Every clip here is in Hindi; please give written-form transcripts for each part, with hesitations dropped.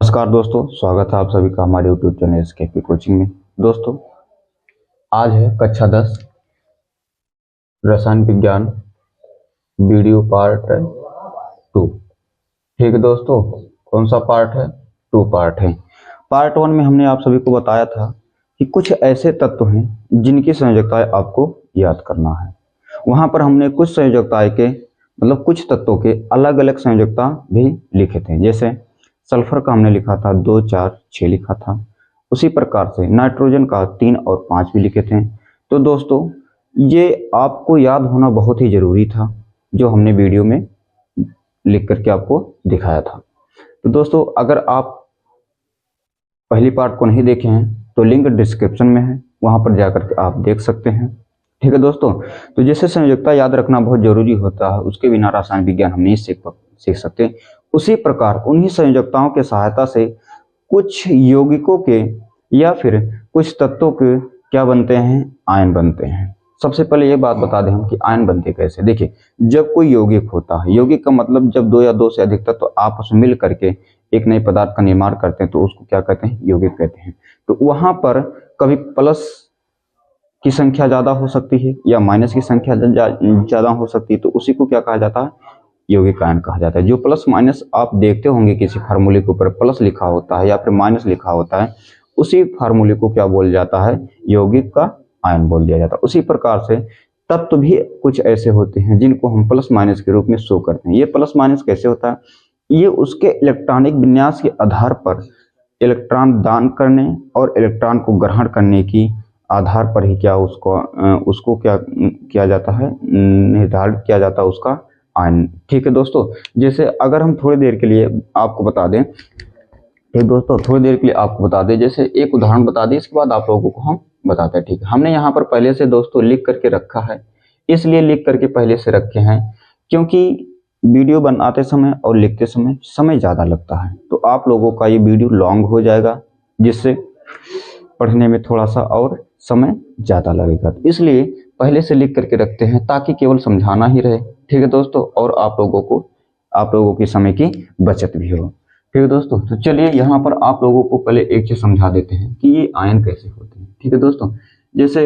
नमस्कार दोस्तों, स्वागत है आप सभी का हमारे यूट्यूब चैनल एसकेपी कोचिंग में। दोस्तों, आज है कक्षा 10 रसायन विज्ञान वीडियो पार्ट 2। ठीक है दोस्तों, कौन सा पार्ट है? 2 पार्ट है। पार्ट 1 में हमने आप सभी को बताया था कि कुछ ऐसे तत्व हैं जिनकी संयोजकताएं आपको याद करना है। वहां पर हमने कुछ संयोजकताएं के मतलब कुछ तत्वों के अलग अलग संयोजकता भी लिखे थे। जैसे सल्फर का हमने लिखा था 2, 4, 6 लिखा था। उसी प्रकार से नाइट्रोजन का 3 और 5 भी लिखे थे। तो दोस्तों, ये आपको याद होना बहुत ही जरूरी था, जो हमने वीडियो में लिख करके आपको दिखाया था। तो दोस्तों, अगर आप पहली पार्ट को नहीं देखे हैं तो लिंक डिस्क्रिप्शन में है, वहां पर जाकर के आप देख सकते हैं। ठीक है दोस्तों, तो जैसे संयोजकता याद रखना बहुत जरूरी होता है, उसके बिना रसायन विज्ञान हम नहीं सीख सकते। उसी प्रकार उन्हीं संयोजकताओं के सहायता से कुछ यौगिकों के या फिर कुछ तत्वों के क्या बनते हैं? आयन बनते हैं। सबसे पहले ये बात बता दें हम कि आयन बनते कैसे। देखिए, जब कोई यौगिक होता है, यौगिक का मतलब जब 2 या 2 से अधिक तत्व आपस में मिल करके एक नए पदार्थ का निर्माण करते हैं तो उसको क्या कहते हैं? यौगिक कहते हैं। तो वहां पर कभी प्लस की संख्या ज्यादा हो सकती है या माइनस की संख्या ज्यादा हो सकती है, तो उसी को क्या कहा जाता है? यौगिक आयन कहा जाता है। जो प्लस माइनस आप देखते होंगे किसी फार्मूले के ऊपर प्लस लिखा होता है या फिर माइनस लिखा होता है, उसी फार्मूले को क्या बोल जाता है? यौगिक का आयन बोल दिया जाता है। उसी प्रकार से तत्व भी कुछ ऐसे होते हैं जिनको हम प्लस माइनस के रूप में शो करते हैं। ये प्लस माइनस कैसे होता है? ये उसके इलेक्ट्रॉनिक विन्यास के आधार पर इलेक्ट्रॉन दान करने और इलेक्ट्रॉन को ग्रहण करने की आधार पर ही क्या उसको क्या किया जाता है? निर्धारित किया जाता है उसका आयन। ठीक है दोस्तों, जैसे अगर हम थोड़ी देर के लिए आपको बता दें, जैसे एक उदाहरण बता दें, इसके बाद आप लोगों को हम बताते हैं। ठीक है, हमने यहाँ पर पहले से दोस्तों लिख करके रखा है। इसलिए लिख करके पहले से रखे हैं क्योंकि वीडियो बनाते समय और लिखते समय ज्यादा लगता है, तो आप लोगों का ये वीडियो लॉन्ग हो जाएगा, जिससे पढ़ने में थोड़ा सा और समय ज्यादा लगेगा। तो इसलिए पहले से लिख करके रखते हैं ताकि केवल समझाना ही रहे। ठीक है दोस्तों, और आप लोगों की समय की बचत भी हो। ठीक है दोस्तों, तो चलिए यहाँ पर आप लोगों को पहले एक चीज समझा देते हैं कि ये आयन कैसे होते हैं। ठीक है दोस्तों, जैसे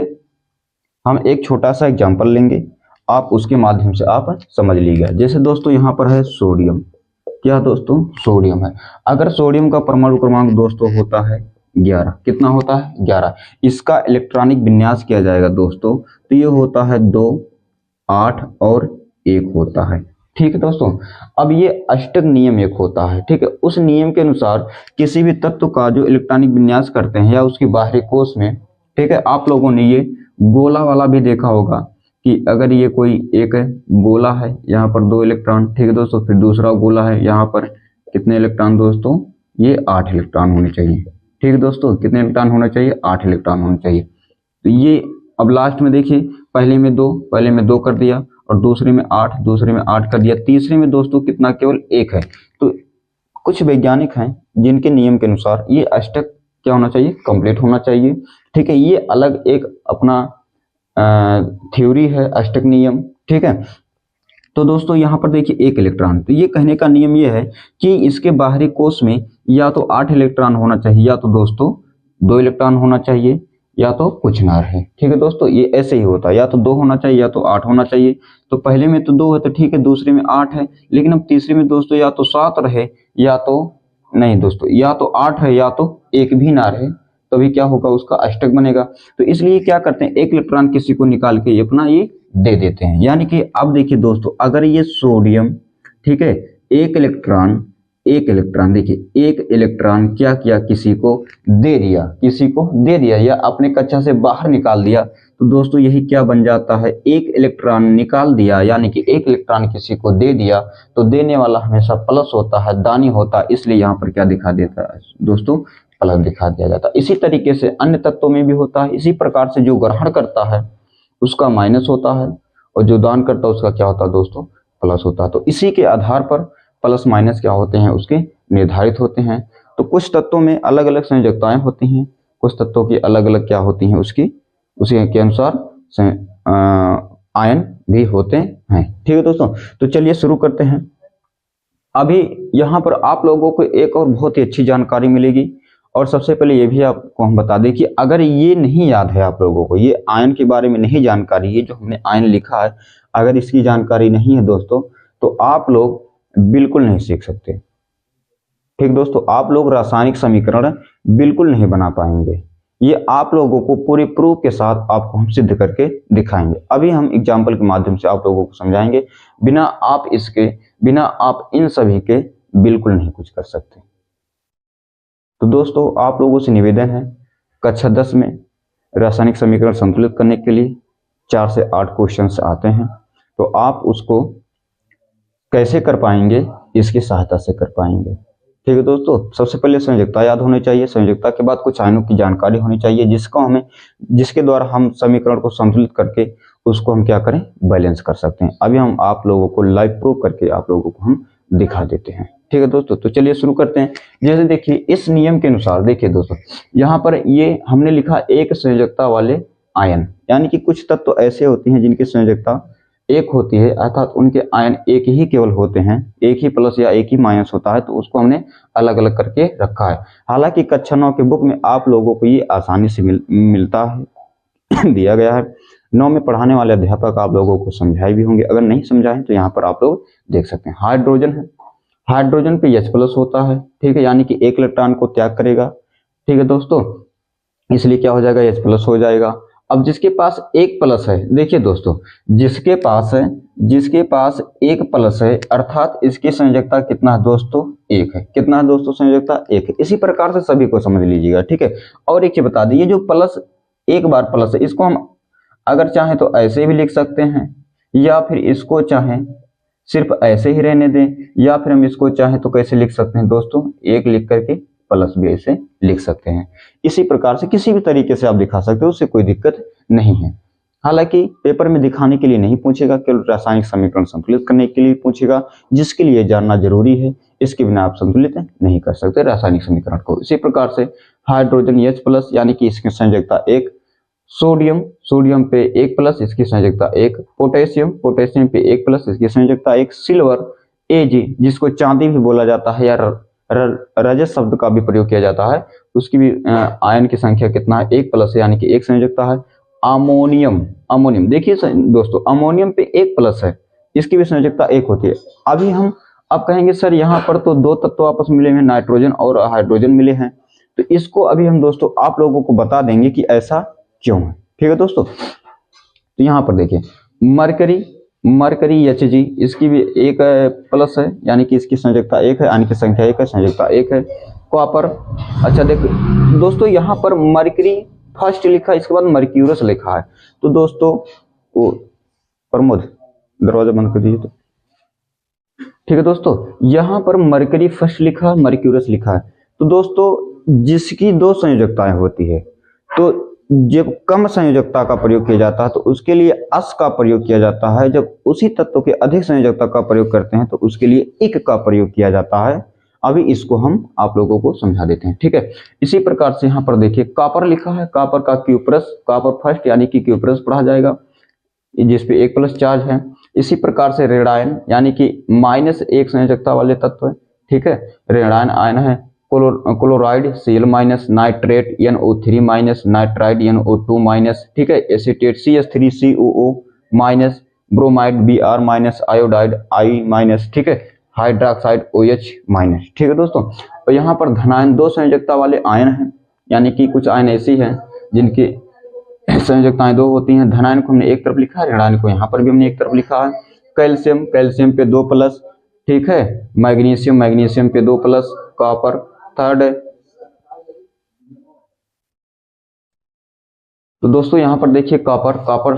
हम एक छोटा सा एग्जांपल लेंगे, आप उसके माध्यम से आप समझ लीजिएगा। जैसे दोस्तों यहाँ पर है सोडियम। क्या दोस्तों? सोडियम है। अगर सोडियम का परमाणु क्रमांक दोस्तों होता है 11। कितना होता है? 11। इसका इलेक्ट्रॉनिक विन्यास किया जाएगा दोस्तों, तो ये होता है 2, 8 और 1 होता है। ठीक है दोस्तों, अब ये अष्टक नियम एक होता है। ठीक है, उस नियम के अनुसार किसी भी तत्व का जो इलेक्ट्रॉनिक विन्यास करते हैं या उसकी बाहरी कोश में, ठीक है, आप लोगों ने ये गोला वाला भी देखा होगा कि अगर ये कोई एक गोला है, यहाँ पर 2 इलेक्ट्रॉन, ठीक है दोस्तों, फिर दूसरा गोला है, यहाँ पर कितने इलेक्ट्रॉन दोस्तों? ये 8 इलेक्ट्रॉन होने चाहिए। ठीक है दोस्तों, कितने इलेक्ट्रॉन होने चाहिए? 8 इलेक्ट्रॉन होने चाहिए। तो ये अब लास्ट में देखिए, पहले में 2 कर दिया, और दूसरे में 8 कर दिया, तीसरे में दोस्तों कितना? केवल 1 है। तो कुछ वैज्ञानिक हैं जिनके नियम के अनुसार ये अष्टक क्या होना चाहिए? कंप्लीट होना चाहिए। ठीक है, ये अलग एक अपना थ्योरी है, अष्टक नियम। ठीक है, तो दोस्तों यहाँ पर देखिए 1 इलेक्ट्रॉन, तो ये कहने का नियम ये है कि इसके बाहरी कोश में या तो 8 इलेक्ट्रॉन होना चाहिए, या तो दोस्तों 2 इलेक्ट्रॉन होना चाहिए, या तो कुछ ना रहे। ठीक है दोस्तों, ये ऐसे ही होता है, या तो 2 होना चाहिए या तो 8 होना चाहिए। तो पहले में तो 2 है तो ठीक है, दूसरे में 8 है, लेकिन अब तीसरे में दोस्तों या तो 7 रहे या तो नहीं दोस्तों, या तो 8 है या तो 1 भी ना रहे, तभी क्या होगा? उसका अष्टक बनेगा। तो इसलिए क्या करते हैं, 1 इलेक्ट्रॉन किसी को निकाल के अपना ये दे देते हैं। यानी कि अब देखिए दोस्तों, अगर ये सोडियम, ठीक है, 1 इलेक्ट्रॉन देखिए 1 इलेक्ट्रॉन क्या किया? किसी को दे दिया या अपने कक्षा से बाहर निकाल दिया, तो दोस्तों यही क्या बन जाता है? 1 इलेक्ट्रॉन निकाल दिया, यानी कि 1 इलेक्ट्रॉन किसी को दे दिया, तो देने वाला हमेशा प्लस होता है, दानी होता है, इसलिए यहाँ पर क्या दिखा देता है दोस्तों? प्लस दिखा दिया जाता है। इसी तरीके से अन्य तत्वों में भी होता है। इसी प्रकार से जो ग्रहण करता है उसका माइनस होता है, और जो दान करता है उसका क्या होता है दोस्तों? प्लस होता है। तो इसी के आधार पर प्लस माइनस क्या होते हैं? उसके निर्धारित होते हैं। तो कुछ तत्वों में अलग अलग संयोजकताएं होती हैं, कुछ तत्वों की अलग अलग क्या होती हैं? उसी के अनुसार आयन भी होते हैं। ठीक है दोस्तों, तो चलिए शुरू करते हैं। अभी यहाँ पर आप लोगों को एक और बहुत ही अच्छी जानकारी मिलेगी। और सबसे पहले ये भी आपको हम बता दें कि अगर ये नहीं याद है आप लोगों को, ये आयन के बारे में नहीं जानकारी है, जो हमने आयन लिखा है, अगर इसकी जानकारी नहीं है दोस्तों, तो आप लोग बिल्कुल नहीं सीख सकते। ठीक दोस्तों, आप लोग रासायनिक समीकरण बिल्कुल नहीं बना पाएंगे। ये आप लोगों को पूरे प्रूफ के साथ आपको हम सिद्ध करके दिखाएंगे। अभी हम एग्जाम्पल के माध्यम से आप लोगों को समझाएंगे। बिना आप इन सभी के बिल्कुल नहीं कुछ कर सकते। तो दोस्तों, आप लोगों से निवेदन है, कक्षा 10 में रासायनिक समीकरण संतुलित करने के लिए 4 से 8 क्वेश्चंस आते हैं। तो आप उसको कैसे कर पाएंगे, इसकी सहायता से कर पाएंगे। ठीक है दोस्तों, सबसे पहले संयोजकता याद होनी चाहिए। संयोजकता के बाद कुछ आयनों की जानकारी होनी चाहिए, जिसके द्वारा हम समीकरण को संतुलित करके उसको हम क्या करें, बैलेंस कर सकते हैं। अभी हम आप लोगों को लाइव प्रूफ करके आप लोगों को हम दिखा देते हैं। ठीक है दोस्तों, तो चलिए शुरू करते हैं। जैसे देखिए, इस नियम के अनुसार देखिए दोस्तों, यहाँ पर ये हमने लिखा एक संयोजकता वाले आयन, यानी कि कुछ तत्व ऐसे होते हैं जिनकी संयोजकता एक होती है, अर्थात उनके आयन एक ही केवल होते हैं, एक ही प्लस या एक ही माइनस होता है, तो उसको हमने अलग अलग करके रखा है। हालांकि कक्षा 9 के बुक में आप लोगों को ये आसानी से मिलता है दिया गया है। 9 में पढ़ाने वाले अध्यापक आप लोगों को समझाए भी होंगे, अगर नहीं समझाए तो यहाँ पर आप लोग देख सकते हैं। हाइड्रोजन है, हाइड्रोजन पे H+ होता है, ठीक है, यानी कि एक इलेक्ट्रॉन को त्याग करेगा। ठीक है दोस्तों, इसलिए क्या हो जाएगा, H+ हो जाएगा। अब जिसके पास एक प्लस है, देखिए दोस्तों, जिसके पास एक प्लस है, अर्थात इसकी संयोजकता कितना है दोस्तों, एक है। कितना है दोस्तों, संयोजकता एक है। इसी प्रकार से सभी को समझ लीजिएगा। ठीक है, और एक चीज बता दी, ये जो प्लस एक बार प्लस है, इसको हम अगर चाहें तो ऐसे भी लिख सकते हैं, या फिर इसको चाहें सिर्फ ऐसे ही रहने दें, या फिर हम इसको चाहें तो कैसे लिख सकते हैं दोस्तों, एक लिख करके प्लस भी ऐसे लिख सकते हैं। इसी प्रकार से किसी भी तरीके से आप दिखा सकते हो, उससे कोई दिक्कत नहीं है। हालांकि पेपर में दिखाने के लिए नहीं पूछेगा, केवल रासायनिक समीकरण संतुलित करने के लिए पूछेगा, जिसके लिए जानना जरूरी है। इसके बिना आप संतुलित नहीं कर सकते रासायनिक समीकरण को। इसी प्रकार से हाइड्रोजन H+, यानी कि इसकी संयोजकता एक। सोडियम पे एक प्लस, इसकी संयोजकता एक। पोटेशियम पे एक प्लस, इसकी संयोजकता एक। सिल्वर Ag, जिसको चांदी भी बोला जाता है या रजत शब्द का भी प्रयोग किया जाता है, उसकी भी आयन की संख्या कितना है, एक प्लस है, यानी कि एक संयोजकता है। अमोनियम देखिए दोस्तों, अमोनियम पे एक प्लस है, इसकी भी संयोजकता एक होती है। अभी हम अब कहेंगे सर यहाँ पर तो दो तत्व आपस में मिले हैं, नाइट्रोजन और हाइड्रोजन मिले हैं, तो इसको अभी हम दोस्तों आप लोगों को बता देंगे कि ऐसा क्यों है। ठीक है दोस्तों, तो यहाँ पर देखिए, मरकरी Hg, इसकी भी एक प्लस है, यानी कि इसकी संयोजकता एक है, यानी कि संख्या एक है, संयोजकता एक है। कॉपर, अच्छा देखो दोस्तों, यहाँ पर मरकरी फर्स्ट लिखा है, इसके बाद मर्क्यूरस लिखा है। तो दोस्तों वो प्रमोद दरवाजा बंद कर दीजिए तो। ठीक है दोस्तों, यहाँ पर मरकरी फर्स्ट लिखा, मर्क्यूरस लिखा है। तो दोस्तों, जिसकी दो संयोजकताएं होती है, तो जब कम संयोजकता का प्रयोग किया जाता है तो उसके लिए अस का प्रयोग किया जाता है। जब उसी तत्व के अधिक संयोजकता का प्रयोग करते हैं तो उसके लिए इक का प्रयोग किया जाता है। अभी इसको हम आप लोगों को समझा देते हैं। ठीक है, इसी प्रकार से यहाँ पर देखिए, कॉपर लिखा है, कॉपर का Q+, कॉपर फर्स्ट यानी कि Q+ पढ़ा जाएगा, जिसपे एक प्लस चार्ज है। इसी प्रकार से रेडायन, यानी कि -1 संयोजकता वाले तत्व है। ठीक है, रेडायन आयन है। Chloride Cl-, nitrate NO3-, nitride NO2-, ठीक है, acetate CH3COO-, bromide Br-, iodide I-, ठीक है, हाइड्रोक्साइड OH-। ठीक है दोस्तों, और यहाँ पर धनायन दो संयोजकता वाले आयन हैं, यानी कि कुछ आयन ऐसी हैं जिनकी संयोजकताएं दो होती हैं। धनायन को हमने एक तरफ लिखा है, ऋणायन को यहाँ पर भी हमने एक तरफ लिखा है। कैल्शियम पे 2 प्लस, ठीक है, मैग्नीशियम पे 2 प्लस, कॉपर थर्ड। तो दोस्तों यहाँ पर देखिए, कॉपर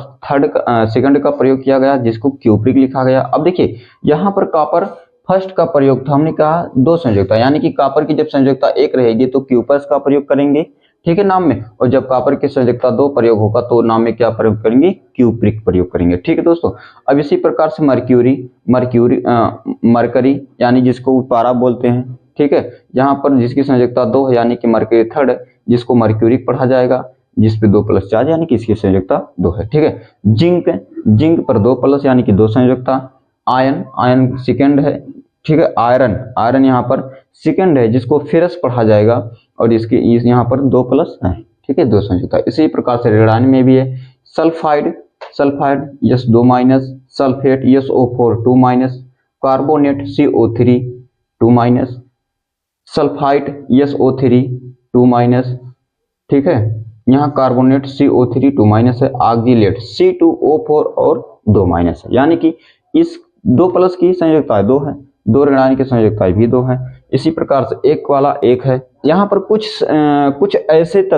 सेकंड का प्रयोग किया गया, जिसको क्यूप्रिक लिखा गया। अब देखिए, यहाँ पर कॉपर फर्स्ट का प्रयोग था, हमने कहा दो संयोजकता, यानी कि कॉपर की जब संयोजकता एक रहेगी तो Q+ का प्रयोग करेंगे, ठीक है, नाम में, और जब कॉपर की संयोजकता 2 प्रयोग होगा तो नाम में क्या प्रयोग करेंगे, क्यूप्रिक प्रयोग करेंगे। ठीक है दोस्तों, अब इसी प्रकार से मरकरी, यानी जिसको पारा बोलते हैं, ठीक है, यहाँ पर जिसकी संयोजकता 2 है, यानी कि मरकरी थर्ड, जिसको मर्क्यूरिक पढ़ा जाएगा, जिसपे 2 प्लस चार्ज, यानी कि इसकी संयोजकता 2 है। ठीक है, जिंक पर 2 प्लस, यानी कि 2 संयोजकता। आयन सेकेंड है, ठीक है। आयरन, आयरन यहाँ पर सेकंड है जिसको फेरस पढ़ा जाएगा और इसके यहाँ पर 2 प्लस है, ठीक है, 2 संयुक्त। इसी प्रकार से रेडियम में भी है sulphide, sulphide yes 2 minus, sulphate SO4 2 minus, carbonate CO3 2 minus, sulphide SO3 2 minus, ठीक है। यहाँ कार्बोनेट CO3 2 माइनस है, ऑक्जिलेट C2O4 और 2 माइनस है, यानी कि इस 2 प्लस की संयोजकता 2 है, 2 ऋणायन की संयोजकता भी 2 है। इसी प्रकार से एक वाला 1 है। यहाँ पर कुछ ऐसे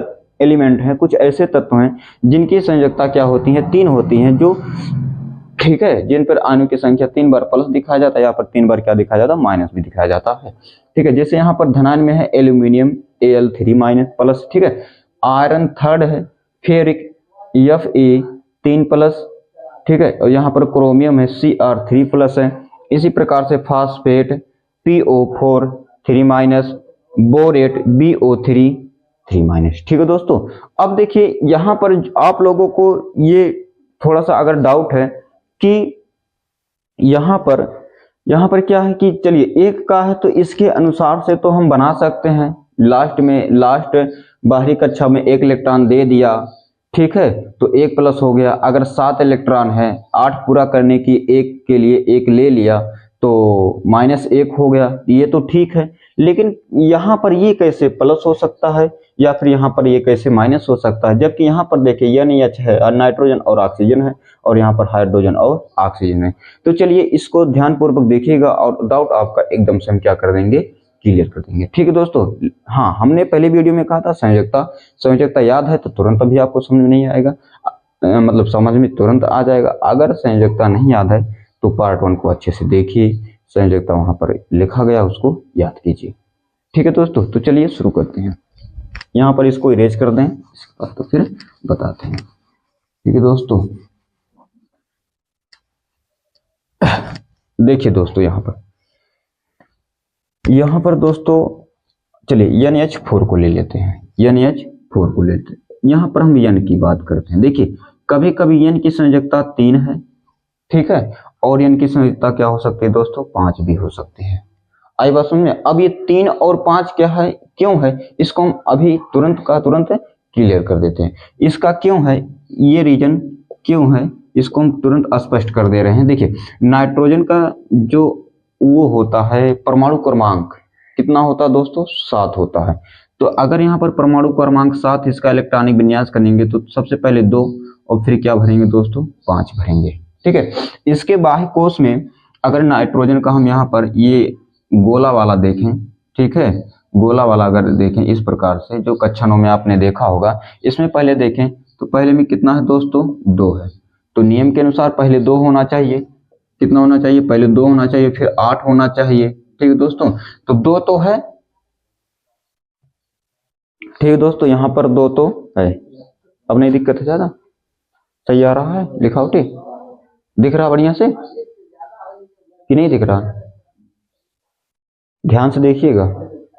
एलिमेंट हैं, कुछ ऐसे तत्व हैं जिनकी संयोजकता क्या होती है, 3 होती हैं, जो ठीक है, जिन पर अणु की संख्या 3 बार प्लस दिखाया जाता है, यहाँ पर 3 बार क्या दिखाया जाता है, माइनस भी दिखाया जाता है, ठीक है। जैसे यहाँ पर धनायन में है एल्यूमिनियम Al3 माइनस प्लस, ठीक है। आयरन थर्ड है, फेरिक Fe 3 प्लस, ठीक है। और यहाँ पर क्रोमियम है Cr3 प्लस है। इसी प्रकार से phosphate PO4 3 minus, borate BO3 3 minus, ठीक है दोस्तों। अब देखिए यहाँ पर आप लोगों को ये थोड़ा सा अगर डाउट है कि यहाँ पर क्या है कि चलिए 1 का है तो इसके अनुसार से तो हम बना सकते हैं, लास्ट बाहरी कक्षा में 1 इलेक्ट्रॉन दे दिया, ठीक है, तो 1 प्लस हो गया। अगर 7 इलेक्ट्रॉन है, 8 पूरा करने की 1 के लिए 1 ले लिया तो -1 हो गया, ये तो ठीक है। लेकिन यहाँ पर ये कैसे प्लस हो सकता है या फिर यहाँ पर ये कैसे माइनस हो सकता है, जबकि यहाँ पर देखिए NH है और नाइट्रोजन और ऑक्सीजन है और यहाँ पर हाइड्रोजन और ऑक्सीजन है। तो चलिए इसको ध्यानपूर्वक देखिएगा और डाउट आपका एकदम से हम क्या कर देंगे, क्लियर कर देंगे, ठीक है दोस्तों। हाँ, हमने पहले वीडियो में कहा था संयोजकता याद है तो तुरंत अभी आपको समझ में नहीं आएगा, मतलब समझ में तुरंत आ जाएगा। अगर संयोजकता नहीं याद है तो पार्ट 1 को अच्छे से देखिए, संयोजकता वहां पर लिखा गया उसको याद कीजिए, ठीक है दोस्तों। तो चलिए शुरू करते हैं। यहाँ पर इसको इरेज कर दें, इसके बाद तो फिर बताते हैं, ठीक है दोस्तों। देखिए दोस्तों यहाँ पर दोस्तों चलिए NH4 को ले लेते हैं, NH4 को लेते हैं। यहाँ पर हम N की बात करते हैं। देखिए कभी कभी N की संयोजकता 3 है, ठीक है, और N की संयोजकता क्या हो सकती है दोस्तों, 5 भी हो सकती है। आई बात समझ में। अब ये 3 और 5 क्या है, क्यों है, इसको हम अभी तुरंत का तुरंत क्लियर कर देते हैं। इसका क्यों है, ये रीजन क्यों है, इसको हम तुरंत स्पष्ट कर दे रहे हैं। देखिए नाइट्रोजन का जो वो होता है परमाणु क्रमांक कितना होता है दोस्तों, 7 होता है। तो अगर यहाँ पर परमाणु क्रमांक 7, इसका इलेक्ट्रॉनिक विन्यास करेंगे तो सबसे पहले 2 और फिर क्या भरेंगे दोस्तों, 5 भरेंगे, ठीक है। इसके बाह्य कोश में अगर नाइट्रोजन का हम यहाँ पर ये गोला वाला देखें, ठीक है, गोला वाला अगर देखें इस प्रकार से, जो कक्षाओं में आपने देखा होगा, इसमें पहले देखें तो पहले में कितना है दोस्तों, 2 है। तो नियम के अनुसार पहले 2 होना चाहिए, कितना होना चाहिए, पहले 2 होना चाहिए, फिर 8 होना चाहिए, ठीक है दोस्तों। तो 2 तो है, ठीक है दोस्तों, यहाँ पर 2 तो है। अब नहीं दिक्कत है ज्यादा, सही आ रहा है लिखावटी, दिख रहा बढ़िया से कि नहीं दिख रहा, ध्यान से देखिएगा,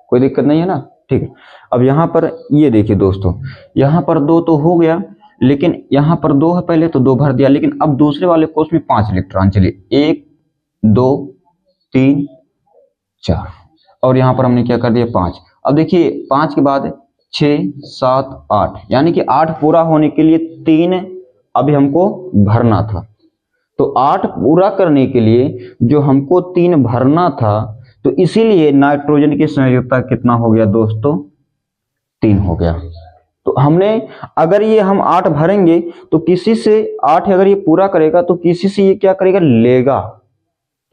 कोई दिक्कत नहीं है ना, ठीक है। अब यहाँ पर ये देखिए दोस्तों, यहाँ पर 2 तो हो गया, लेकिन यहाँ पर 2 है, पहले तो 2 भर दिया, लेकिन अब दूसरे वाले कोष में 5 इलेक्ट्रॉन, चलिए 1 2 3 4 और यहाँ पर हमने क्या कर दिया 5। अब देखिए 5 के बाद 6 7 8, यानी कि 8 पूरा होने के लिए 3 अभी हमको भरना था। तो 8 पूरा करने के लिए जो हमको 3 भरना था, तो इसीलिए नाइट्रोजन की संयोजकता कितना हो गया दोस्तों, 3 हो गया। तो हमने अगर ये हम 8 भरेंगे तो किसी से 8 अगर ये पूरा करेगा तो किसी से ये क्या करेगा, लेगा,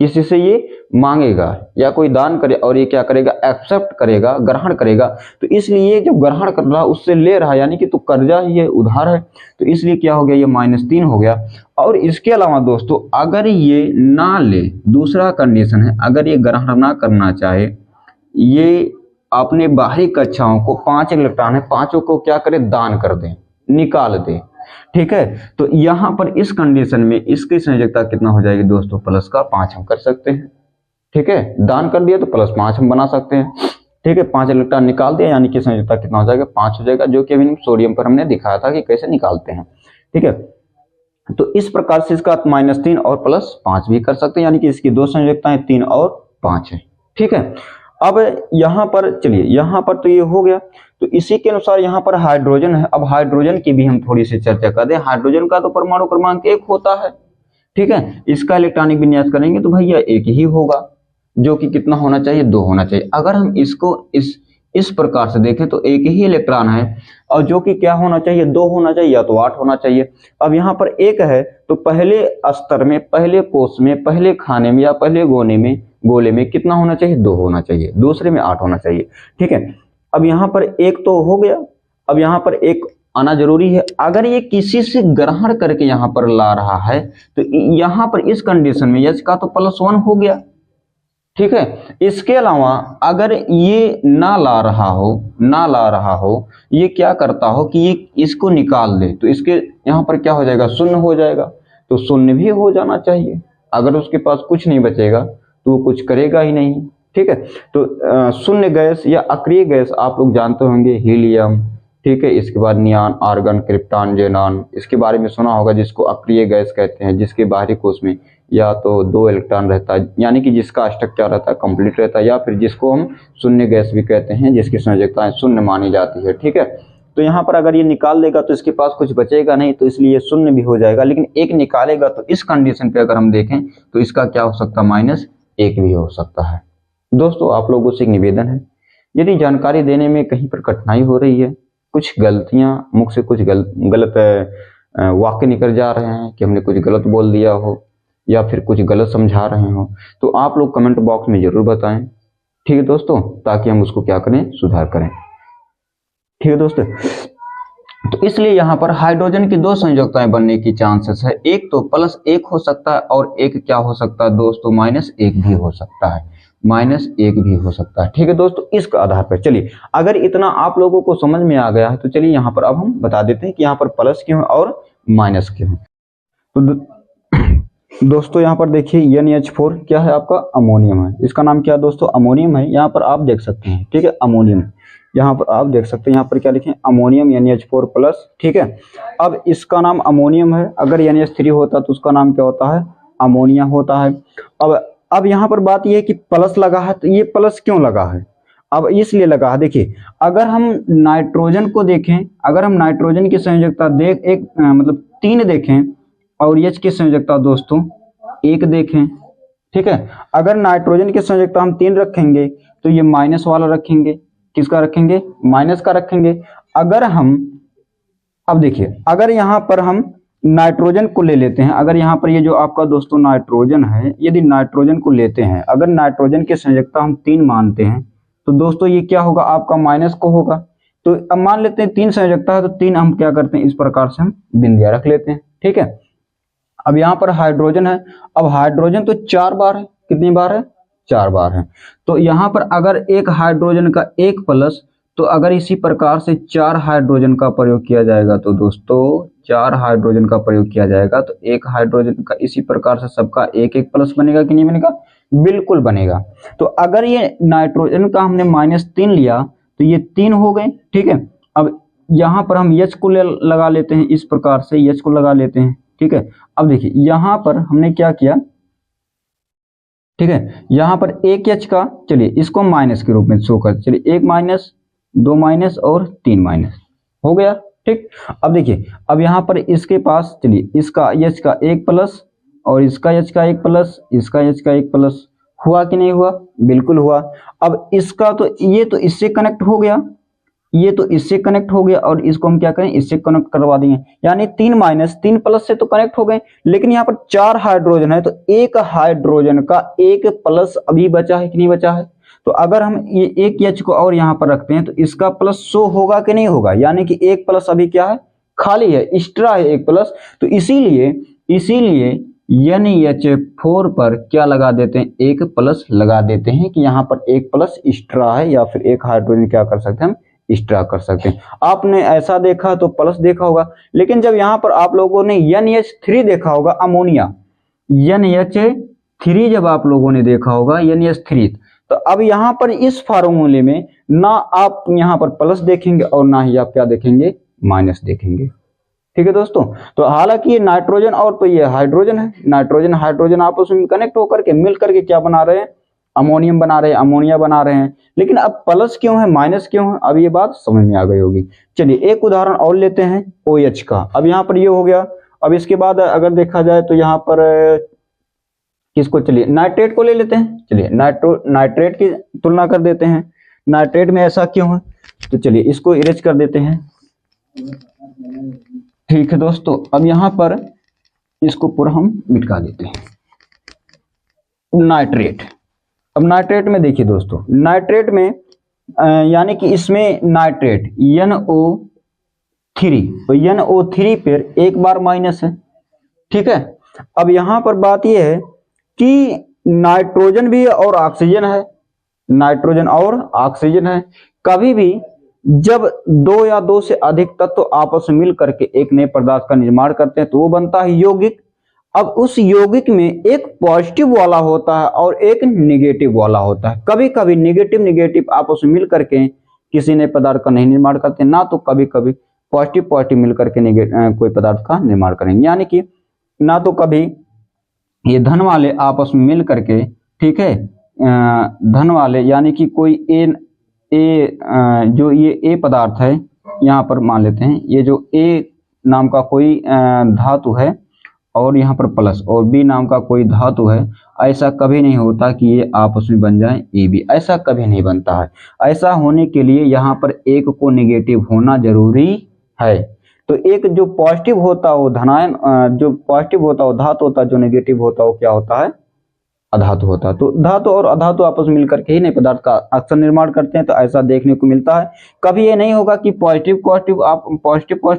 किसी से ये मांगेगा या कोई दान करे और ये क्या करेगा, एक्सेप्ट करेगा, ग्रहण करेगा। तो इसलिए जो ग्रहण कर रहा है उससे ले रहा है, यानी कि तो कर्जा ही है, उधार है, तो इसलिए क्या हो गया, ये -3 हो गया। और इसके अलावा दोस्तों अगर ये ना ले, दूसरा कंडीशन है, अगर ये ग्रहण ना करना चाहे, ये अपने बाहरी कक्षाओं को 5 इलेक्ट्रॉन है, 5 को क्या करे, दान कर दे, निकाल दे, ठीक है। तो यहाँ पर इस कंडीशन में इसकी संयोजकता कितना हो जाएगी दोस्तों, प्लस का 5 हम कर सकते हैं, ठीक है, दान कर दिया तो +5 हम बना सकते हैं, ठीक है। 5 इलेक्ट्रॉन निकाल दिया, यानी कि संयोजकता कितना हो जाएगा, 5 हो जाएगा, जो कि अभी सोडियम पर हमने दिखाया था कि कैसे निकालते हैं, ठीक है। तो इस प्रकार से इसका -3 और +5 भी कर सकते हैं, यानी कि इसकी 2 संयोजकताएं 3 और 5 है। ठीक है, अब यहाँ पर चलिए, यहाँ पर तो ये हो गया, तो इसी के अनुसार यहाँ पर हाइड्रोजन है। अब हाइड्रोजन की भी हम थोड़ी सी चर्चा कर दें। हाइड्रोजन का तो परमाणु क्रमांक 1 होता है। ठीक है, इसका इलेक्ट्रॉनिक विन्यास करेंगे तो भैया 1 ही होगा, जो कि कितना होना चाहिए, 2 होना चाहिए। अगर हम इसको इस प्रकार से देखें तो 1 ही इलेक्ट्रॉन है, और जो कि क्या होना चाहिए, 2 होना चाहिए, या तो 8 होना चाहिए। अब यहाँ पर 1 है तो पहले स्तर में, पहले कोष में, पहले खाने में या पहले गोले में कितना होना चाहिए, 2 होना चाहिए, दूसरे में 8 होना चाहिए। ठीक है, अब यहाँ पर 1 तो हो गया, अब यहाँ पर 1 आना जरूरी है। अगर ये किसी से ग्रहण करके यहाँ पर ला रहा है तो यहाँ पर इस कंडीशन में H का तो +1 हो गया। ठीक है, इसके अलावा अगर ये ना ला रहा हो, ये क्या करता हो कि ये इसको निकाल दे, तो इसके यहाँ पर क्या हो जाएगा, 0 हो जाएगा। तो 0 भी हो जाना चाहिए। अगर उसके पास कुछ नहीं बचेगा तो वो कुछ करेगा ही नहीं। ठीक है, तो शून्य गैस या अक्रिय गैस आप लोग जानते होंगे, हीलियम। ठीक है, इसके बाद नियॉन, आर्गन, क्रिप्टॉन, जेनॉन, इसके बारे में सुना होगा, जिसको अक्रिय गैस कहते हैं, जिसके बाहरी कोष में या तो 2 इलेक्ट्रॉन रहता है, यानी कि जिसका स्ट्रक्चर रहता है कंप्लीट रहता है, या फिर जिसको हम शून्य गैस भी कहते हैं, जिसकी संयोजकता शून्य मानी जाती है। ठीक है, तो यहाँ पर अगर ये निकाल देगा तो इसके पास कुछ बचेगा नहीं, तो इसलिए 0 भी हो जाएगा। लेकिन 1 निकालेगा तो इस कंडीशन पे अगर हम देखें तो इसका क्या हो सकता है, -1 भी हो सकता है। दोस्तों, आप लोगों से एक निवेदन है, यदि जानकारी देने में कहीं पर कठिनाई हो रही है, कुछ गलतियां, मुख से कुछ गलत वाक्य निकल जा रहे हैं कि हमने कुछ गलत बोल दिया हो या फिर कुछ गलत समझा रहे हो, तो आप लोग कमेंट बॉक्स में जरूर बताएं। ठीक है दोस्तों, ताकि हम उसको क्या करें, सुधार करें। ठीक है दोस्तों, तो इसलिए यहाँ पर हाइड्रोजन की 2 संयोजकताएं बनने की चांसेस है। एक तो +1 हो सकता है और एक क्या हो सकता है दोस्तों, -1 भी हो सकता है, -1 भी हो सकता है। ठीक है दोस्तों, इसके आधार पर चलिए, अगर इतना आप लोगों को समझ में आ गया है तो चलिए यहाँ पर अब हम बता देते हैं कि यहाँ पर प्लस क्यों है और माइनस क्यों है। तो दोस्तों यहाँ पर देखिए, NH4 क्या है, आपका अमोनियम है। इसका नाम क्या है दोस्तों, अमोनियम है। यहाँ पर आप देख सकते हैं, ठीक है, अमोनियम, यहाँ पर आप देख सकते हैं, यहाँ पर क्या लिखे, अमोनियम NH4+। ठीक है, अब इसका नाम अमोनियम है। अगर NH3 होता तो उसका नाम क्या होता है, अमोनिया होता है। अब यहाँ पर बात यह है कि प्लस लगा है, तो ये प्लस क्यों लगा है, अब इसलिए लगा है, देखिए, अगर हम नाइट्रोजन को देखें, अगर हम नाइट्रोजन की संयोजकता मतलब 3 देखें और H की संयोजकता दोस्तों 1 देखें। ठीक है, अगर नाइट्रोजन की संयोजकता हम 3 रखेंगे तो ये माइनस वाला रखेंगे, किसका रखेंगे, माइनस का रखेंगे। अगर हम, अब देखिए, अगर यहाँ पर हम नाइट्रोजन को ले लेते हैं, अगर यहाँ पर ये जो आपका दोस्तों नाइट्रोजन है, यदि नाइट्रोजन को लेते हैं, अगर नाइट्रोजन की संयोजकता हम 3 मानते हैं तो दोस्तों ये क्या होगा, आपका माइनस को होगा। तो अब मान लेते हैं 3 संयोजकता है तो 3 हम क्या करते हैं, इस प्रकार से हम बिंदिया रख लेते हैं। ठीक है, अब यहाँ पर हाइड्रोजन है, अब हाइड्रोजन तो 4 बार है, कितनी बार है, 4 बार है। तो यहाँ पर अगर एक हाइड्रोजन का 1+, तो अगर इसी प्रकार से 4 हाइड्रोजन का प्रयोग किया जाएगा तो दोस्तों 4 हाइड्रोजन का प्रयोग किया जाएगा तो एक हाइड्रोजन का इसी प्रकार से सबका 1+1 बनेगा कि नहीं बनेगा, बिल्कुल बनेगा। तो अगर ये नाइट्रोजन का हमने -3 लिया तो ये 3 हो गए। ठीक है, अब यहाँ पर हम H को लगा लेते हैं, इस प्रकार से H को लगा लेते हैं। ठीक है, अब देखिए यहाँ पर हमने क्या किया, ठीक है, यहाँ पर 1H का, चलिए इसको माइनस के रूप में शो कर, चलिए 1 माइनस, 2 माइनस और 3 माइनस हो गया। ठीक, अब देखिए, अब यहाँ पर इसके पास, चलिए इसका H का 1+ और इसका H का 1+, इसका H का 1+, हुआ कि नहीं हुआ, बिल्कुल हुआ। अब इसका तो ये तो इससे कनेक्ट हो गया, ये तो इससे कनेक्ट हो गया और इसको हम क्या करें, इससे कनेक्ट करवा देंगे, यानी 3 माइनस 3+ से तो कनेक्ट हो गए। लेकिन यहाँ पर 4 हाइड्रोजन है तो एक हाइड्रोजन का 1+ अभी बचा है कि नहीं बचा है। तो अगर हम ये 1H को और यहाँ पर रखते हैं तो इसका प्लस शो होगा कि नहीं होगा, यानी कि 1+ अभी क्या है, खाली है, एक्स्ट्रा है 1+। तो इसीलिए NH4 पर क्या लगा देते हैं, 1+ लगा देते हैं कि यहाँ पर 1+ एक्स्ट्रा है, या फिर एक हाइड्रोजन क्या कर सकते हैं, हम एक्स्ट्रा कर सकते हैं। आपने ऐसा देखा तो प्लस देखा होगा, लेकिन जब यहाँ पर आप लोगों ने NH3 देखा होगा, अमोनिया, NH3 जब आप लोगों ने देखा होगा, NH3, तो अब यहाँ पर इस फार्मूले में ना आप यहाँ पर प्लस देखेंगे और ना ही आप क्या देखेंगे, माइनस देखेंगे। ठीक है दोस्तों, तो हालांकि ये नाइट्रोजन और तो ये हाइड्रोजन है, नाइट्रोजन हाइड्रोजन आपस में कनेक्ट होकर के मिल करके क्या बना रहे हैं, अमोनियम बना रहे हैं, अमोनिया बना रहे हैं, लेकिन अब प्लस क्यों है, माइनस क्यों है, अब ये बात समझ में आ गई होगी। चलिए एक उदाहरण और लेते हैं OH का। अब यहाँ पर ये हो गया। अब इसके बाद अगर देखा जाए तो यहाँ पर किसको, चलिए नाइट्रेट को ले लेते हैं। चलिए नाइट्रेट की तुलना कर देते हैं, नाइट्रेट में ऐसा क्यों है, तो चलिए इसको इरेज कर देते हैं। ठीक है दोस्तों, अब यहाँ पर इसको पूरा हम मिटा देते हैं। नाइट्रेट, अब नाइट्रेट में देखिए दोस्तों, नाइट्रेट में यानी कि इसमें नाइट्रेट NO3, तो NO3 पर एक बार माइनस है। ठीक है, अब यहां पर बात यह है कि नाइट्रोजन भी और ऑक्सीजन है, नाइट्रोजन और ऑक्सीजन है। कभी भी जब दो या दो से अधिक तत्व आपस में मिल करके एक नए पदार्थ का निर्माण करते हैं तो वो बनता है यौगिक। अब उस यौगिक में एक पॉजिटिव वाला होता है और एक नेगेटिव वाला होता है। कभी कभी नेगेटिव आपस में मिल करके किसी नए पदार्थ का नहीं निर्माण करते, ना तो कभी कभी पॉजिटिव मिल करके कोई पदार्थ का निर्माण करेंगे। यानी कि ना तो कभी ये धन वाले आपस में मिल करके, ठीक है, धन वाले यानी कि कोई जो ये ए पदार्थ है, यहाँ पर मान लेते हैं ये जो ए नाम का कोई धातु है और यहाँ पर प्लस, और बी नाम का कोई धातु है, ऐसा कभी नहीं होता कि ये आपस में बन जाए AB, ऐसा कभी नहीं बनता है। ऐसा होने के लिए यहाँ पर एक को नेगेटिव होना जरूरी है। तो एक जो पॉजिटिव होता है वो धनायन, जो पॉजिटिव होता है वो धातु होता है, जो नेगेटिव होता है वो क्या होता है, अधातु होता है। तो धातु और अधातु आपस में मिलकर के ही नए पदार्थ का अक्सर निर्माण करते हैं, तो ऐसा देखने को मिलता है। कभी ये नहीं होगा कि पॉजिटिव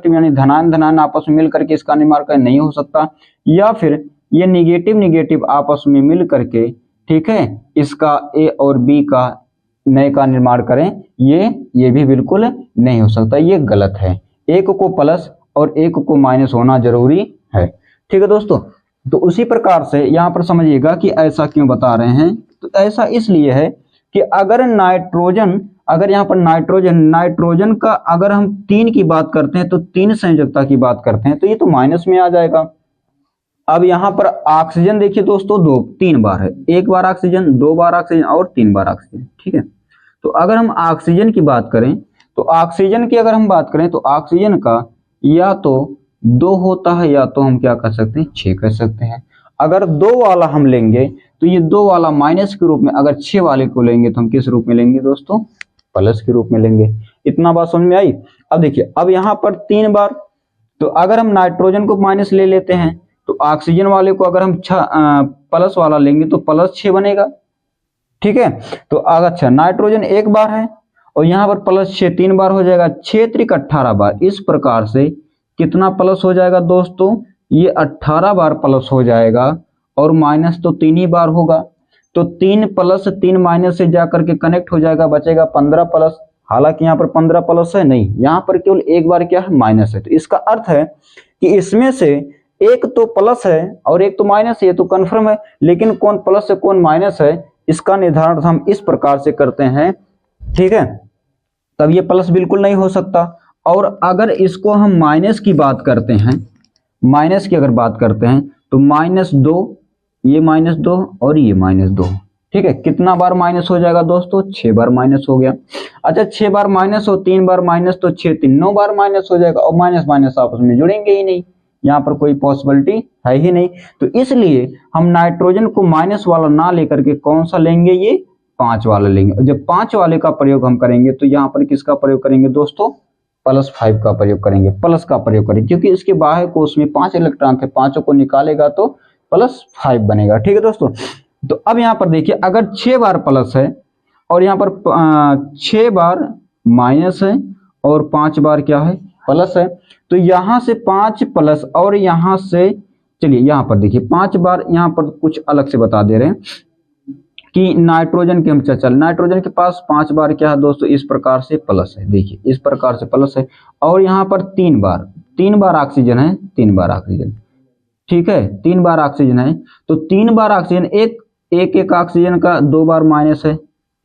यानी धनायन आपस में मिल करके इसका निर्माण करें, नहीं हो सकता। या फिर ये निगेटिव आपस में मिल करके, ठीक है, इसका A और B का नए का निर्माण करें, ये भी बिल्कुल नहीं हो सकता, ये गलत है। एक को प्लस और एक को माइनस होना जरूरी है। ठीक है दोस्तों, तो उसी प्रकार से यहाँ पर समझिएगा कि ऐसा क्यों बता रहे हैं। तो ऐसा इसलिए है कि अगर यहाँ पर नाइट्रोजन का अगर हम 3 की बात करते हैं, तो 3 संयोजकता की बात करते हैं, तो ये तो माइनस में आ जाएगा। अब यहाँ पर ऑक्सीजन देखिए दोस्तों, 3 बार है, 1 बार ऑक्सीजन, 2 बार ऑक्सीजन और 3 बार ऑक्सीजन। ठीक है, तो अगर हम ऑक्सीजन की बात करें, तो ऑक्सीजन की अगर हम बात करें तो ऑक्सीजन का या तो 2 होता है या तो हम क्या कर सकते हैं, 6 कर सकते हैं। अगर 2 वाला हम लेंगे तो ये 2 वाला माइनस के रूप में, अगर 6 वाले को लेंगे तो हम किस रूप में लेंगे दोस्तों, प्लस के रूप में लेंगे। इतना बात समझ में आई। अब देखिए, अब यहाँ पर 3 बार, तो अगर हम नाइट्रोजन को माइनस ले लेते हैं तो ऑक्सीजन वाले को अगर हम प्लस वाला लेंगे तो प्लस 6 बनेगा। ठीक है, तो अगर अच्छा नाइट्रोजन 1 बार है और यहाँ पर प्लस 6 3 बार हो जाएगा, 6 त्रिक 18 बार। इस प्रकार से कितना प्लस हो जाएगा दोस्तों, ये 18 बार प्लस हो जाएगा और माइनस तो 3 ही बार होगा। तो 3 प्लस 3 माइनस से जाकर के कनेक्ट हो जाएगा, बचेगा 15 प्लस। हालांकि यहाँ पर 15 प्लस है नहीं, यहाँ पर केवल 1 बार क्या है, माइनस है। तो इसका अर्थ है कि इसमें से एक तो प्लस है और एक तो माइनस है, तो कंफर्म है। लेकिन कौन प्लस है कौन माइनस है, इसका निर्धारण हम इस प्रकार से करते हैं। ठीक है, तब ये प्लस बिल्कुल नहीं हो सकता। और अगर इसको हम माइनस की बात करते हैं, माइनस की अगर बात करते हैं तो -2, ये -2 और ये -2। ठीक है, कितना बार माइनस हो जाएगा दोस्तों, 6 बार माइनस हो गया। अच्छा, 6 बार माइनस और 3 बार माइनस, तो 6 3 9 बार माइनस हो जाएगा। और माइनस माइनस आपस में जुड़ेंगे ही नहीं, यहाँ पर कोई पॉसिबिलिटी है ही नहीं। तो इसलिए हम नाइट्रोजन को माइनस वाला ना लेकर के कौन सा लेंगे, ये 5 वाला लेंगे। जब 5 वाले का प्रयोग हम करेंगे तो यहाँ पर किसका प्रयोग करेंगे दोस्तों, +5 का प्रयोग करेंगे, प्लस का प्रयोग करेंगे, क्योंकि इसके बाह्य कोश में 5 इलेक्ट्रॉन थे, 5 को निकालेगा तो +5 बनेगा। ठीक है दोस्तों, तो अब यहाँ पर देखिए, अगर 6 बार प्लस है और यहाँ पर 6 बार माइनस है और 5 बार क्या है, प्लस है, तो यहाँ से 5 प्लस और यहाँ से, चलिए यहाँ पर देखिए 5 बार, यहाँ पर कुछ अलग से बता दे रहे हैं कि नाइट्रोजन के हम चल, नाइट्रोजन के पास 5 बार क्या है दोस्तों, इस प्रकार से प्लस है, देखिए इस प्रकार से प्लस है। और यहाँ पर 3 बार ऑक्सीजन है, 3 बार ऑक्सीजन। ठीक है, 3 बार ऑक्सीजन है, तो 3 बार ऑक्सीजन, एक ऑक्सीजन का 2 बार माइनस है।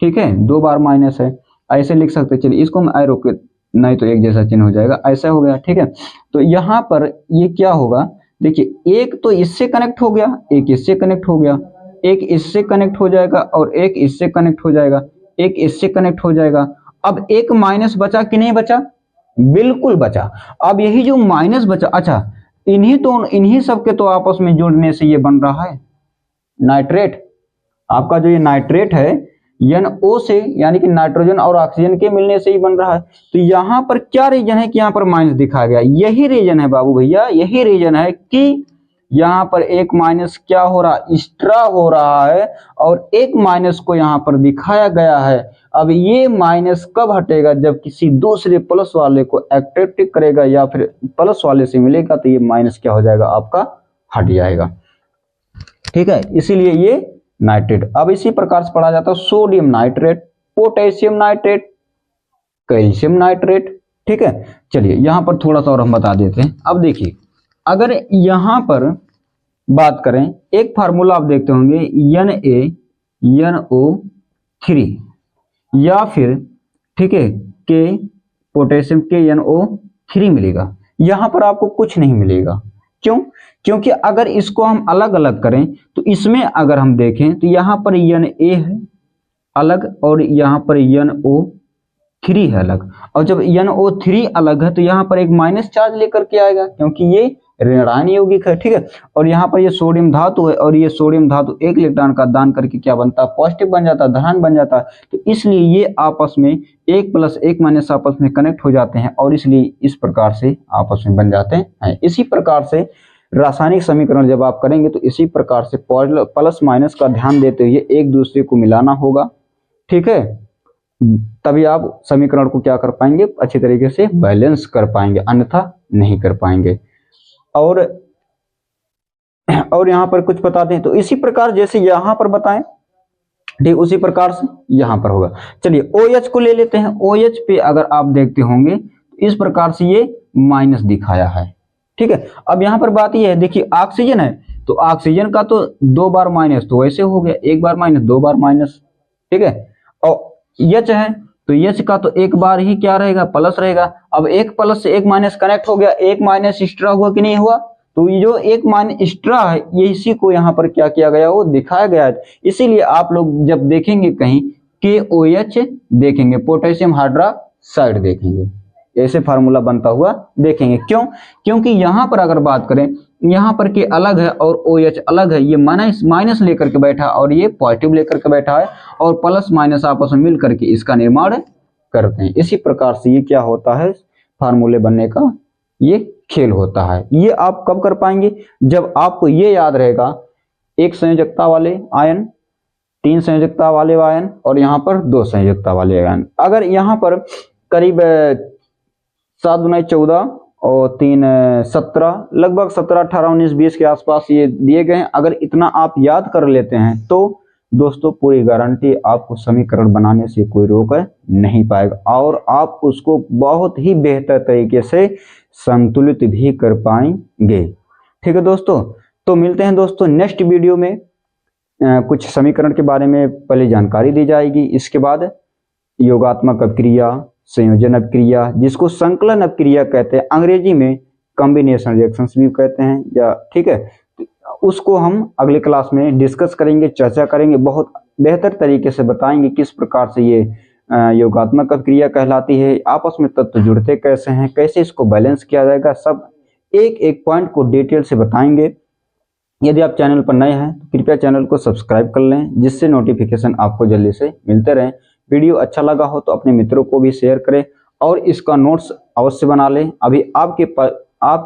ठीक है, 2 बार माइनस है, ऐसे लिख सकते। चलिए इसको हम एरो के, नहीं तो एक जैसा चिन्ह हो जाएगा, ऐसा हो गया। ठीक है, तो यहाँ पर ये क्या होगा, देखिए एक तो इससे कनेक्ट हो गया, एक इससे कनेक्ट हो गया, एक इससे कनेक्ट हो जाएगा और एक इससे कनेक्ट हो जाएगा, एक इससे कनेक्ट हो जाएगा। अब एक माइनस बचा कि नहीं बचा? बिल्कुल बचा। अब यही जो माइनस बचा, अच्छा इन्हीं सब के तो आपस में जोड़ने से ये बन रहा है नाइट्रेट। आपका जो ये नाइट्रेट है NO से, यानी कि नाइट्रोजन और ऑक्सीजन के मिलने से ही बन रहा है। तो यहाँ पर क्या रीजन है कि यहाँ पर माइनस दिखाया गया? यही रीजन है बाबू भैया, यही रीजन है कि यहाँ पर एक माइनस क्या हो रहा, एक्स्ट्रा हो रहा है, और एक माइनस को यहाँ पर दिखाया गया है। अब ये माइनस कब हटेगा? जब किसी दूसरे प्लस वाले को अट्रैक्ट करेगा या फिर प्लस वाले से मिलेगा, तो ये माइनस क्या हो जाएगा? आपका हट जाएगा। ठीक है, इसीलिए ये नाइट्रेट। अब इसी प्रकार से पढ़ा जाता है sodium nitrate, potassium nitrate, calcium nitrate. ठीक है, चलिए यहाँ पर थोड़ा सा और हम बता देते हैं। अब देखिए, अगर यहाँ पर बात करें, एक फार्मूला आप देखते होंगे NaNO3 या फिर ठीक है के पोटेशियम KNO3 मिलेगा। यहाँ पर आपको कुछ नहीं मिलेगा। क्यों? क्योंकि अगर इसको हम अलग अलग करें तो इसमें अगर हम देखें तो यहाँ पर Na है अलग और यहाँ पर NO3 है अलग, और जब NO3 अलग है तो यहाँ पर एक माइनस चार्ज लेकर के आएगा, क्योंकि ये ऋणायन यौगिक है। ठीक है, और यहाँ पर ये सोडियम धातु है, और ये सोडियम धातु एक इलेक्ट्रॉन का दान करके क्या बनता है? पॉजिटिव बन जाता है, धनात्मक बन जाता है। तो इसलिए ये आपस में एक प्लस एक माइनस आपस में कनेक्ट हो जाते हैं, और इसलिए इस प्रकार से आपस में बन जाते हैं। इसी प्रकार से रासायनिक समीकरण जब आप करेंगे तो इसी प्रकार से प्लस माइनस का ध्यान देते हुए एक दूसरे को मिलाना होगा। ठीक है, तभी आप समीकरण को क्या कर पाएंगे? अच्छी तरीके से बैलेंस कर पाएंगे, अन्यथा नहीं कर पाएंगे। और यहाँ पर कुछ बताते हैं तो इसी प्रकार जैसे यहाँ पर बताएं, ठीक उसी प्रकार से यहाँ पर होगा। चलिए OH को ले लेते हैं। OH पे अगर आप देखते होंगे तो इस प्रकार से ये माइनस दिखाया है। ठीक है, अब यहाँ पर बात ये है, देखिए ऑक्सीजन है तो ऑक्सीजन का तो 2 बार माइनस तो वैसे हो गया, 1 बार माइनस 2 बार माइनस। ठीक है, और H है तो H का तो एक बार ही क्या रहेगा? प्लस रहेगा। अब एक प्लस से एक माइनस कनेक्ट हो गया, एक माइनस एक्स्ट्रा हुआ कि नहीं हुआ? तो ये जो एक माइनस एक्स्ट्रा है ये इसी को यहाँ पर क्या किया गया? वो दिखाया गया है। इसीलिए आप लोग जब देखेंगे कहीं KOH देखेंगे, पोटेशियम हाइड्रोक्साइड देखेंगे, ऐसे फार्मूला बनता हुआ देखेंगे। क्यों? क्योंकि यहाँ पर अगर बात करें, यहाँ पर के अलग है और OH अलग है, ये माइनस लेकर के बैठा और ये पॉजिटिव लेकर के बैठा है, और प्लस माइनस आपस में मिल करके इसका निर्माण करते हैं। इसी प्रकार से ये क्या होता है? फार्मूले बनने का ये खेल होता है। ये आप कब कर पाएंगे? जब आपको ये याद रहेगा, एक संयोजकता वाले आयन, 3 संयोजकता वाले आयन, और यहाँ पर 2 संयोजकता वाले आयन। अगर यहाँ पर करीब 7 दूनी 14 और 3 17, लगभग 17 18 19 20 के आसपास ये दिए गए हैं। अगर इतना आप याद कर लेते हैं तो दोस्तों पूरी गारंटी आपको समीकरण बनाने से कोई रोक नहीं पाएगा, और आप उसको बहुत ही बेहतर तरीके से संतुलित भी कर पाएंगे। ठीक है दोस्तों, तो मिलते हैं दोस्तों नेक्स्ट वीडियो में। कुछ समीकरण के बारे में पहले जानकारी दी जाएगी, इसके बाद योगात्मक अपक्रिया, संयोजन अपक्रिया, जिसको संकलन अपक्रिया कहते हैं, अंग्रेजी में कॉम्बिनेशन रिएक्शंस भी कहते हैं, या ठीक है, उसको हम अगले क्लास में डिस्कस करेंगे, चर्चा करेंगे, बहुत बेहतर तरीके से बताएंगे किस प्रकार से ये योगात्मक अपक्रिया कहलाती है, आपस में तत्व जुड़ते कैसे हैं, कैसे इसको बैलेंस किया जाएगा, सब एक एक पॉइंट को डिटेल से बताएंगे। यदि आप चैनल पर नए हैं तो कृपया चैनल को सब्सक्राइब कर लें, जिससे नोटिफिकेशन आपको जल्दी से मिलते रहें। वीडियो अच्छा लगा हो तो अपने मित्रों को भी शेयर करें, और इसका नोट्स अवश्य बना लें। अभी आपके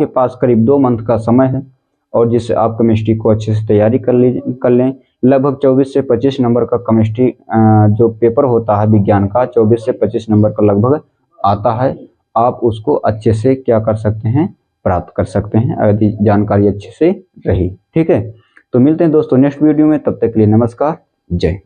पास करीब 2 मंथ का समय है, और जिससे आप केमिस्ट्री को अच्छे से तैयारी कर लें। लगभग 24 से 25 नंबर का केमिस्ट्री जो पेपर होता है विज्ञान का, 24 से 25 नंबर का लगभग आता है। आप उसको अच्छे से क्या कर सकते हैं? प्राप्त कर सकते हैं, यदि जानकारी अच्छे से रही। ठीक है, तो मिलते हैं दोस्तों नेक्स्ट वीडियो में, तब तक के लिए नमस्कार, जय।